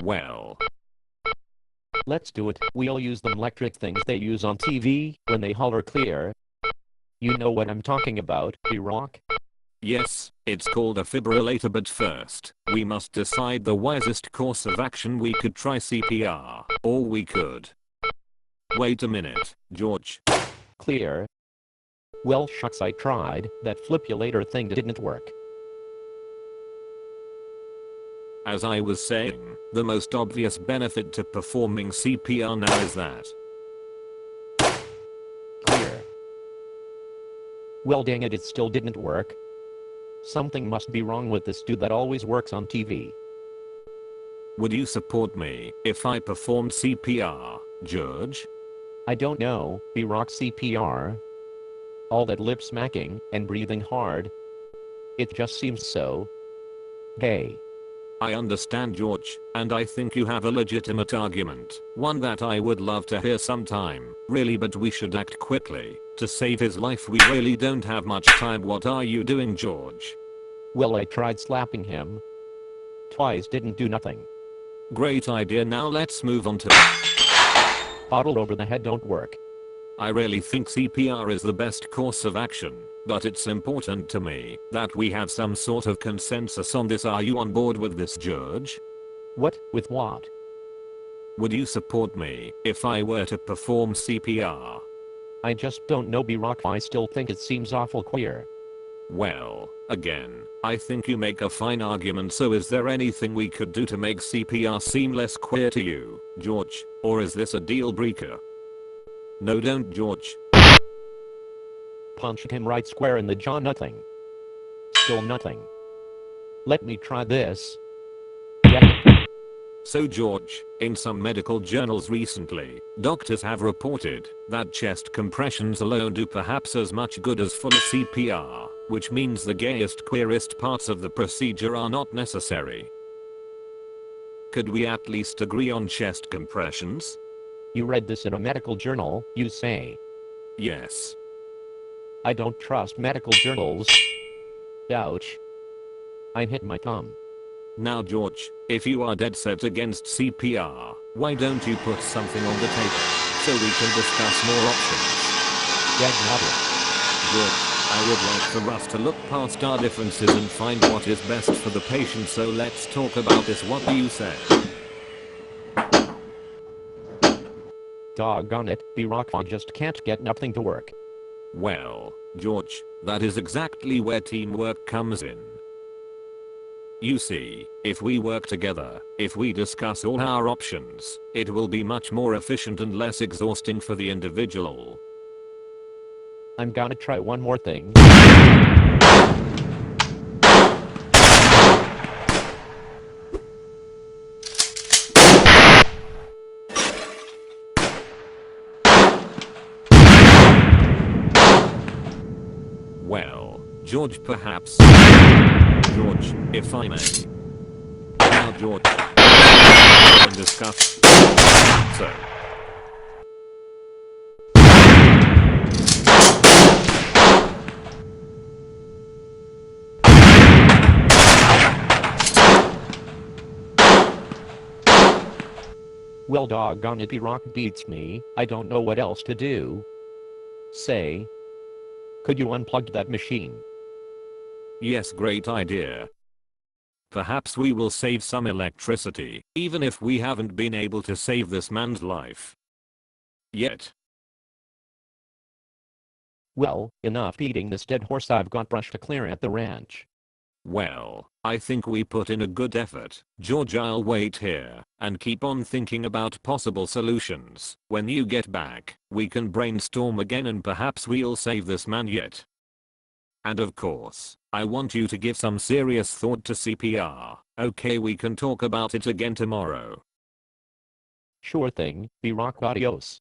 Well, Let's do it. We'll use the electric things they use on TV when they holler clear. You know what I'm talking about, B-Rock? yes, it's called a fibrillator, but first, we must decide the wisest course of action. We could try CPR, or we could... Wait a minute, George. Clear. Well shucks, I tried. That flipulator thing didn't work. As I was saying, the most obvious benefit to performing CPR now is that... Clear. Well dang it still didn't work. Something must be wrong with this dude that always works on TV. Would you support me if I performed CPR, George? I don't know, B-Rock CPR. All that lip smacking and breathing hard. It just seems so. Hey. I understand, George, and I think you have a legitimate argument, one that I would love to hear sometime, really, but we should act quickly. To save his life, we really don't have much time. What are you doing, George? Well, I tried slapping him. Twice didn't do nothing. Great idea, now let's move on to... Bottle over the head don't work. I really think CPR is the best course of action, but it's important to me that we have some sort of consensus on this. Are you on board with this, George? What? With what? Would you support me if I were to perform CPR? I just don't know, B-Rock. I still think it seems awful queer. Well, again, I think you make a fine argument, so is there anything we could do to make CPR seem less queer to you, George, or is this a deal breaker? No, don't, George. Punched him right square in the jaw. Nothing. Still nothing. Let me try this. Yep. So, George, in some medical journals recently, doctors have reported that chest compressions alone do perhaps as much good as full CPR, which means the gayest, queerest parts of the procedure are not necessary. Could we at least agree on chest compressions? You read this in a medical journal, you say? Yes. I don't trust medical journals. Ouch. I hit my thumb. Now, George, if you are dead set against CPR, why don't you put something on the table so we can discuss more options? Dead novel. George, I would like for us to look past our differences and find what is best for the patient, so let's talk about this. What do you say? Doggone it, B-Rock, I just can't get nothing to work. Well, George, that is exactly where teamwork comes in. You see, if we work together, if we discuss all our options, it will be much more efficient and less exhausting for the individual. I'm gonna try one more thing. Well, George, perhaps. George, if I may. Now, George, we can discuss. So. Well, doggone it, B-Rock beats me. I don't know what else to do. Say, could you unplug that machine? Yes, great idea. Perhaps we will save some electricity, even if we haven't been able to save this man's life yet. Well, enough beating this dead horse. I've got brush to clear at the ranch. Well, I think we put in a good effort. George, I'll wait here and keep on thinking about possible solutions. When you get back, we can brainstorm again and perhaps we'll save this man yet. And of course, I want you to give some serious thought to CPR. Okay, we can talk about it again tomorrow. Sure thing, B-Rock, adios.